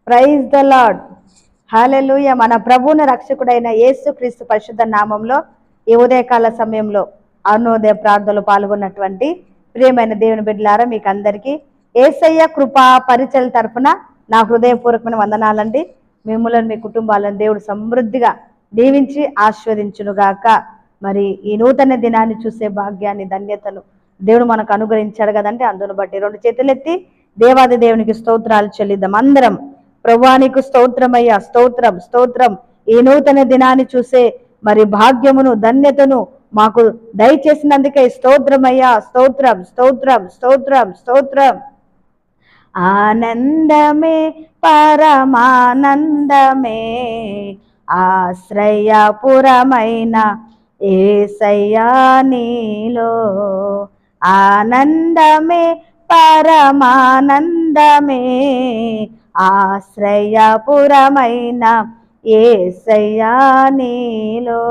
Praise the lord. హల్లెలూయా. మన ప్రభువుని రక్షకుడైన యేసుక్రీస్తు పరిశుద్ధ నామంలో ఈ ఉదయకాల సమయంలో అరుణోదయ ప్రార్థనలో పాల్గొన్నటువంటి ప్రియమైన దేవుని బిడ్డలారా, మీకు అందరికీ యేసయ్య కృపా పరిచయల తరఫున నా హృదయపూర్వకమైన వందనాలండి. మిమ్మల్ని మీ కుటుంబాలను దేవుడు సమృద్ధిగా దీవించి ఆశీర్వదించునుగాక. మరి ఈ నూతన దినాన్ని చూసే భాగ్యాన్ని, ధన్యతను దేవుడు మనకు అనుగ్రహించాడు కదండి. అందును బట్టి రెండు చేతులెత్తి దేవాది దేవునికి స్తోత్రాలు చెల్లిద్దాం. అందరం ప్రభువానికి స్తోత్రమయ్యా, స్తోత్రం స్తోత్రం. ఈ నూతన దినాన్ని చూసే మరి భాగ్యమును, ధన్యతను మాకు దయచేసినందుకే స్తోత్రమయ్యా, స్తోత్రం స్తోత్రం స్తోత్రం స్తోత్రం. ఆనందమే పరమానందమే ఆశ్రయపురమైన యేసయ్యా నీలో. ఆనందమే పరమానందమే ఆశ్రయపురమైన యేసయ్యా నీలో.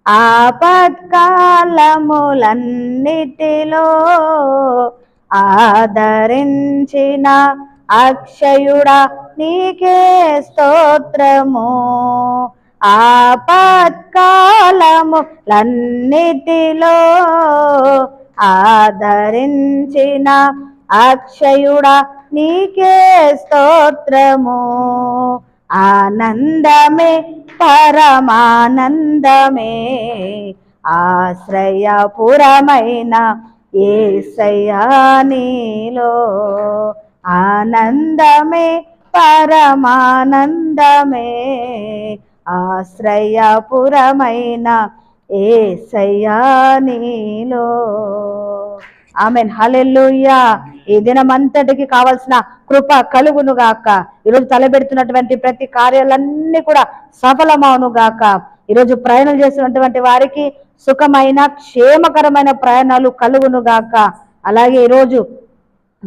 ఆపత్కాలములన్నిటిలో ఆదరించిన అక్షయుడా నీకే స్తోత్రము. ఆపత్కాలములన్నిటిలో ఆదరించిన అక్షయుడా నీకే స్తోత్రము. ఆనందమే పరమానందమే ఆశ్రయపురమైన యేసయ్యా నీలో. ఆనందమే పరమానందమే ఆశ్రయపురమైన యేసయ్యా నీలో. ఆమెన్. హల్లెలూయా. ఈ దినమంతటికి కావాల్సిన కృప కలుగును గాక. ఈరోజు తలబెడుతున్నటువంటి ప్రతి కార్యాలన్నీ కూడా సఫలమవును గాక. ఈరోజు ప్రయాణం చేస్తున్నటువంటి వారికి సుఖమైన క్షేమకరమైన ప్రయాణాలు కలుగును గాక. అలాగే ఈరోజు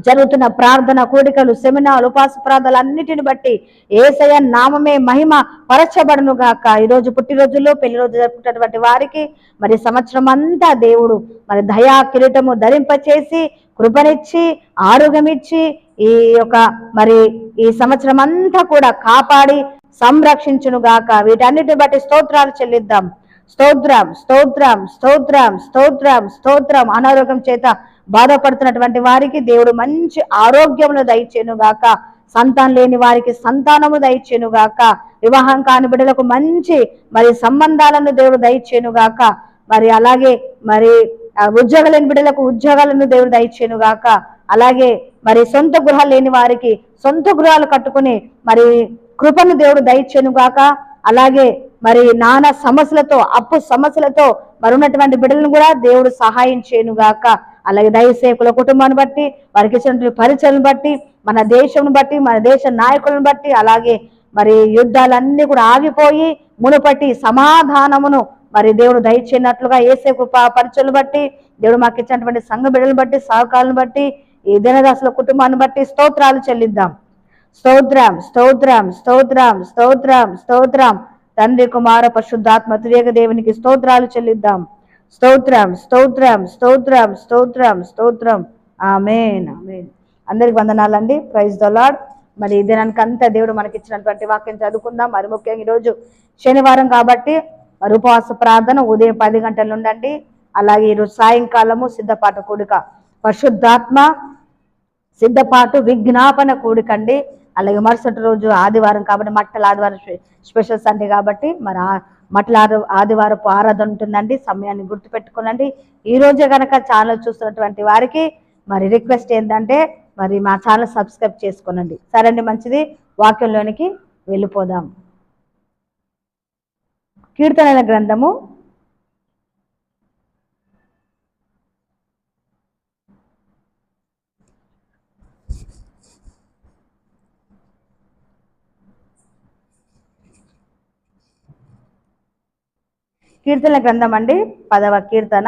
జరుగుతున్న ప్రార్థన కూడికలు, సెమినార్లు, ఉపవాస ప్రార్థనలు అన్నిటిని బట్టి యేసయ్య నామమే మహిమ పరచబడును గాక. ఈరోజు పుట్టినరోజుల్లో, పెళ్లి రోజు జరుపుకున్నటువంటి వారికి మరి సంవత్సరం అంతా దేవుడు మరి దయా కిరీటము ధరింపచేసి, కృపనిచ్చి, ఆరోగ్యం ఇచ్చి ఈ యొక్క మరి ఈ సంవత్సరం అంతా కూడా కాపాడి సంరక్షించును గాక. వీటన్నిటిని బట్టి స్తోత్రాలు చెల్లిద్దాం. స్తోత్రం స్తోత్రం స్తోత్రం స్తోత్రం స్తోత్రం. అనారోగ్యం చేత బాధపడుతున్నటువంటి వారికి దేవుడు మంచి ఆరోగ్యమును దయచేను గాక. సంతానం లేని వారికి సంతానము దయచేను గాక. వివాహం కాని బిడ్డలకు మంచి మరి సంబంధాలను దేవుడు దయచేను గాక. మరి అలాగే మరి ఉద్యోగాలు లేని బిడ్డలకు ఉద్యోగాలను దేవుడు దయచేను గాక. అలాగే మరి సొంత గృహాలు లేని వారికి సొంత గృహాలు కట్టుకుని మరి కృపను దేవుడు దయచేను గాక. అలాగే మరి నానా సమస్యలతో, అప్పు సమస్యలతో మరి ఉన్నటువంటి బిడ్డలను కూడా దేవుడు సహాయం చేయను గాక. అలాగే దైవసేవకుల కుటుంబాన్ని బట్టి, వారికి ఇచ్చినటువంటి పరిచయను బట్టి, మన దేశం బట్టి, మన దేశ నాయకులను బట్టి, అలాగే మరి యుద్ధాలన్నీ కూడా ఆగిపోయి మునుపటి సమాధానమును మరి దేవుడు దయచేయనట్లుగా యేసే కృప పరిచయను బట్టి, దేవుడు మాకు ఇచ్చినటువంటి సంఘ బిడ్డలను బట్టి, సహకారులను బట్టి, ఈ దినదాసుల కుటుంబాన్ని బట్టి స్తోత్రాలు చెల్లిద్దాం. స్తోత్రం స్తోత్రం స్తోత్రం స్తోత్రం స్తోత్రం. తండ్రి, కుమార, పరిశుద్ధాత్మ త్రియేక దేవునికి స్తోత్రాలు చెల్లిద్దాం. స్తోత్రం స్తోత్రం స్తోత్రం స్తోత్రం స్తోత్రం. ఆమేన్ ఆమేన్. అందరికి వందనాలండి. Praise the Lord. మరి ఈ దినానికి అంతా దేవుడు మనకి ఇచ్చినటువంటి వాక్యం చదువుకుందాం. మరి ముఖ్యంగా ఈరోజు శనివారం కాబట్టి మరి ఉపవాస ప్రార్థన ఉదయం 10 గంటల నుండి, అలాగే ఈరోజు సాయంకాలము సిద్ధపాట కూడిక, పరిశుద్ధాత్మ సిద్ధపాటు విజ్ఞాపన కూడికండి. అలాగే మరుసటి రోజు ఆదివారం కాబట్టి మట్టల ఆదివారం స్పెషల్ సండే కాబట్టి మరి మట్ల ఆదివారపు ఆరాధన ఉంటుందండి. సమయాన్ని గుర్తుపెట్టుకోనండి. ఈ రోజే కనుక ఛానల్ చూస్తున్నటువంటి వారికి మరి రిక్వెస్ట్ ఏంటంటే మరి మా ఛానల్ సబ్స్క్రైబ్ చేసుకోనండి. సరే అండి, మంచిది. వాక్యంలోనికి వెళ్ళిపోదాం. కీర్తనల గ్రంథము 10వ కీర్తన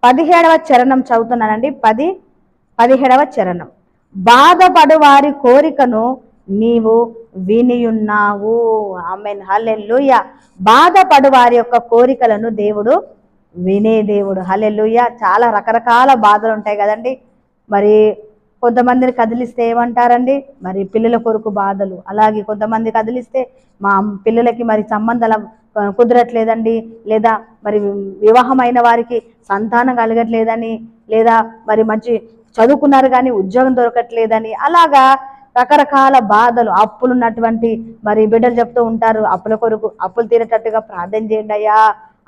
17వ చరణం చదువుతున్నానండి. 17వ చరణం. బాధపడు వారి కోరికను నీవు వినియున్నావు. ఆమేన్. హల్లెలూయా. బాధపడు వారి యొక్క కోరికలను దేవుడు వినే దేవుడు. హల్లెలూయా. చాలా రకరకాల బాధలు ఉంటాయి కదండి. మరి కొంతమందిని కదిలిస్తే ఏమంటారండి, మరి పిల్లల కొరకు బాధలు. అలాగే కొంతమంది కదిలిస్తే మా పిల్లలకి మరి సంబంధాలు కుదరట్లేదండి, లేదా మరి వివాహమైన వారికి సంతానం కలగట్లేదని, లేదా మరి మంచి చదువుకున్నారు కానీ ఉద్యోగం దొరకట్లేదని, అలాగా రకరకాల బాధలు. అప్పులు ఉన్నటువంటి మరి బిడ్డలు చెప్తూ ఉంటారు, అప్పుల కొరకు అప్పులు తీరేటట్టుగా ప్రార్థన చేయండి అయ్యా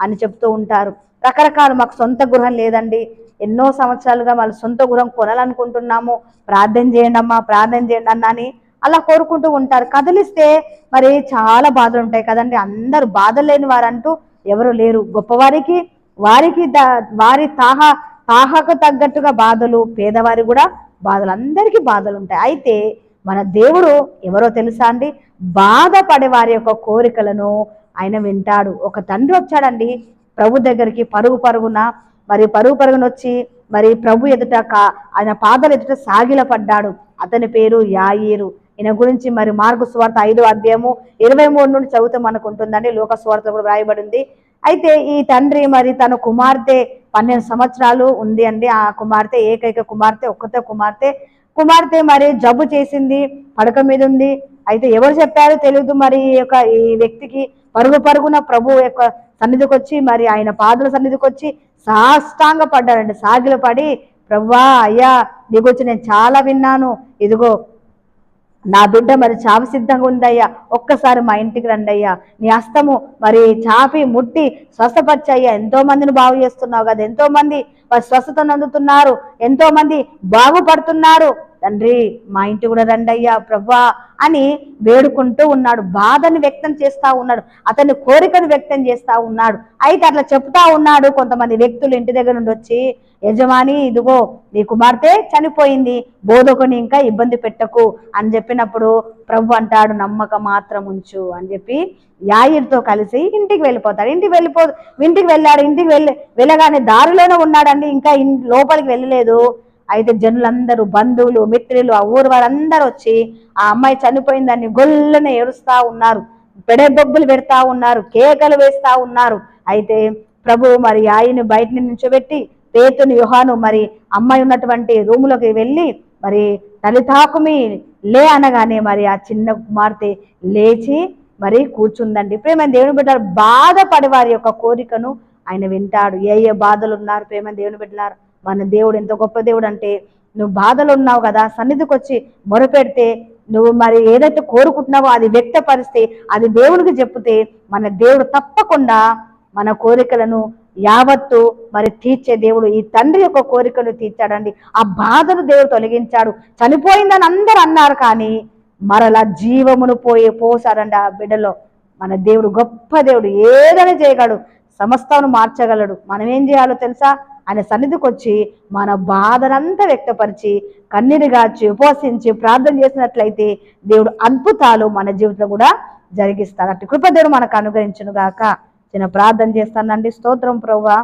అని చెప్తూ ఉంటారు. రకరకాల, మాకు సొంత గృహం లేదండి, ఎన్నో సంవత్సరాలుగా వాళ్ళ సొంత గృహం కొనాలనుకుంటున్నాము, ప్రార్థన చేయండి అమ్మా, ప్రార్థన చేయండి అన్న అని అలా కోరుకుంటూ ఉంటారు. కదిలిస్తే మరి చాలా బాధలు ఉంటాయి కదండి. అందరూ బాధలు లేని వారంటూ ఎవరు లేరు. గొప్పవారికి వారికి వారి తాహకు తగ్గట్టుగా బాధలు, పేదవారి కూడా బాధలు, అందరికీ బాధలు ఉంటాయి. అయితే మన దేవుడు ఎవరో తెలుసా అండి, బాధపడే వారి యొక్క కోరికలను ఆయన వింటాడు. ఒక తండ్రి వచ్చాడండి ప్రభు దగ్గరికి పరుగున వచ్చి మరి ప్రభు ఎదుట ఆయన పాదాల ఎదుట సాగిలపడ్డాడు. అతని పేరు యాయీరు. ఈయన గురించి మరి మార్కు సువార్త 5వ అధ్యాయము 23 నుండి చదివితే మనకు ఉంటుందండి. లోక సువార్త కూడా రాయబడింది. అయితే ఈ తండ్రి మరి తన కుమార్తె 12 సంవత్సరాలు ఉంది అండి. ఆ కుమార్తె ఏకైక కుమార్తె, ఒక్కతే కుమార్తె మరి జబ్బు చేసింది, పడక మీద ఉంది. అయితే ఎవరు చెప్పారో తెలియదు. మరి ఈ వ్యక్తికి పరుగున ప్రభు యొక్క సన్నిధికి వచ్చి మరి ఆయన పాదుల సన్నిధికి వచ్చి సాష్టాంగ పడ్డాడండి. సాగిల పడి, ప్రభువా అయ్యా నీ గురించి నేను చాలా విన్నాను, ఇదిగో నా బిడ్డ మరి చావు సిద్ధంగా ఉందయ్యా, ఒక్కసారి మా ఇంటికి రండి అయ్యా, నీ హస్తము మరి చాపి ముట్టి స్వస్థపరిచయ్యా, ఎంతో మందిని బాగు చేస్తున్నావు కదా, ఎంతో మంది వారి స్వస్థత నందుతున్నారు, ఎంతో మంది బాగుపడుతున్నారు, తండ్రి మా ఇంటి కూడా రండి అయ్యా ప్రభువా అని వేడుకుంటూ ఉన్నాడు. బాధని వ్యక్తం చేస్తా ఉన్నాడు, అతని కోరికను వ్యక్తం చేస్తా ఉన్నాడు. అయితే అట్లా చెప్తా ఉన్నాడు. కొంతమంది వ్యక్తులు ఇంటి దగ్గర నుండి వచ్చి, యజమాని ఇదిగో నీ కుమార్తె చనిపోయింది, బోధకుని ఇంకా ఇబ్బంది పెట్టకు అని చెప్పినప్పుడు ప్రభు అంటాడు, నమ్మకం మాత్రం ఉంచు అని చెప్పి యాయీరుతో కలిసి ఇంటికి వెళ్ళిపోతాడు. ఇంటికి వెళ్ళాడు. వెళ్ళగానే దారిలోనే ఉన్నాడండి, ఇంకా లోపలికి వెళ్ళలేదు. అయితే జనులందరూ, బంధువులు, మిత్రులు, ఆ ఊరు వారందరూ వచ్చి ఆ అమ్మాయి చనిపోయిందని గొల్లనే ఏడుస్తా ఉన్నారు, పెడబొబ్బులు పెడతా ఉన్నారు, కేకలు వేస్తా ఉన్నారు. అయితే ప్రభు మరి ఆయన్ని బయట నుంచోబెట్టి పేతురు యోహాను మరి అమ్మాయి ఉన్నటువంటి రూములోకి వెళ్ళి మరి తలితాకుమి లే అనగానే మరి ఆ చిన్న కుమార్తె లేచి మరి కూర్చుందండి. ప్రేమ దేవుని బిడ్డలారా, బాధపడే వారి యొక్క కోరికను ఆయన వింటాడు. ఏ బాధలు ఉన్నారు ప్రేమ దేవుని బిడ్డలారా, మన దేవుడు ఎంత గొప్ప దేవుడు అంటే, నువ్వు బాధలు ఉన్నావు కదా, సన్నిధికి వచ్చి మొరపెడితే, నువ్వు మరి ఏదైతే కోరుకుంటున్నావో అది వ్యక్తపరిస్తే, అది దేవుడికి చెప్తే, మన దేవుడు తప్పకుండా మన కోరికలను యావత్తు మరి తీర్చే దేవుడు. ఈ తండ్రి యొక్క కోరికను తీర్చాడండి. ఆ బాధను దేవుడు తొలగించాడు. చనిపోయిందని అందరూ అన్నారు, కానీ మరలా జీవమును పోసాడండి ఆ బిడ్డలో. మన దేవుడు గొప్ప దేవుడు, ఏదైనా చేయగలడు, సమస్తాను మార్చగలడు. మనం ఏం చేయాలో తెలుసా? ఆయన సన్నిధికి వచ్చి మన బాధనంతా వ్యక్తపరిచి కన్నీరుగాచి ఉపవసించి ప్రార్థన చేసినట్లయితే దేవుడు అద్భుతాలు మన జీవితంలో కూడా జరిగిస్తాడు. అటు కృప దేవుడు మనకు అనుగ్రహించును గాక. చిన్న ప్రార్థన చేస్తానండి. స్తోత్రం ప్రభువా,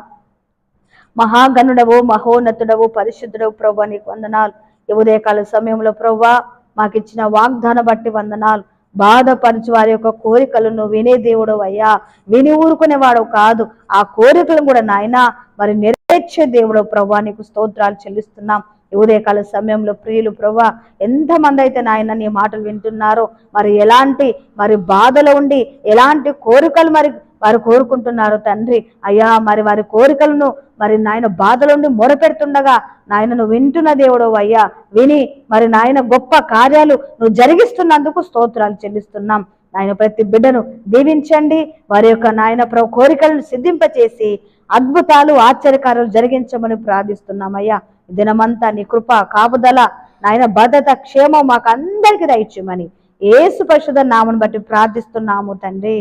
మహాగణుడవు, మహోన్నతుడవు, పరిశుద్ధుడవు ప్రభువా, నీకు వందనాలు. ఈ ఉదయకాల సమయంలో ప్రభువా మాకు ఇచ్చిన వాగ్దానం బట్టి వందనాలు. బాధపరచు వారి యొక్క కోరికలను వినే దేవుడు అయ్యా, విని ఊరుకునేవాడు కాదు, ఆ కోరికలను కూడా నాయన మరి నెరవేర్చే దేవుడు ప్రభువా, నీకు స్తోత్రాలు చెల్లిస్తున్నాం. ఈ ఉదయకాల సమయంలో ప్రియులు ప్రభువా, ఎంతమంది అయితే నాయన నీ మాటలు వింటున్నారో, మరి ఎలాంటి మరి బాధలో ఉండి ఎలాంటి కోరికలు మరి వారు కోరుకుంటున్నారు తండ్రి అయ్యా, మరి వారి కోరికలను మరి నాయన బాధలుండి మొరపెడుతుండగా నాయన నువ్వు వింటున్న దేవుడు అయ్యా, విని మరి నాయన గొప్ప కార్యాలు నువ్వు జరిగిస్తున్నందుకు స్తోత్రాలు చెల్లిస్తున్నాం. నాయన ప్రతి బిడ్డను దీవించండి, వారి యొక్క నాయన ప్రభు కోరికలను సిద్ధింపచేసి అద్భుతాలు ఆశ్చర్యకార్యాలు జరిగించమని ప్రార్థిస్తున్నామయ్యా. దినమంతా నీ కృప కాపుదల నాయన భద్రత క్షేమం మాకు అందరికీ దయచేయమని యేసు పరిశుద్ధ నామమును బట్టి ప్రార్థిస్తున్నాము తండ్రి.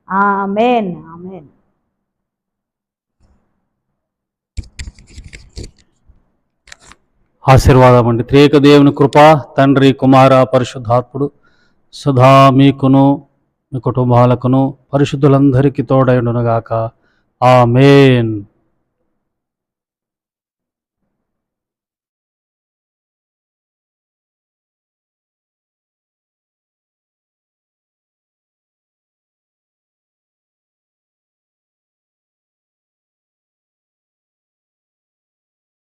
ఆమేన్, ఆమేన్. ఆశీర్వాదం అండి. త్రియేక దేవుని కృప, తండ్రి, కుమార, పరిశుద్ధాత్ముడు సదా మీకును మీ కుటుంబాలకును పరిశుద్ధులందరికీ తోడైండును గాక. ఆమేన్.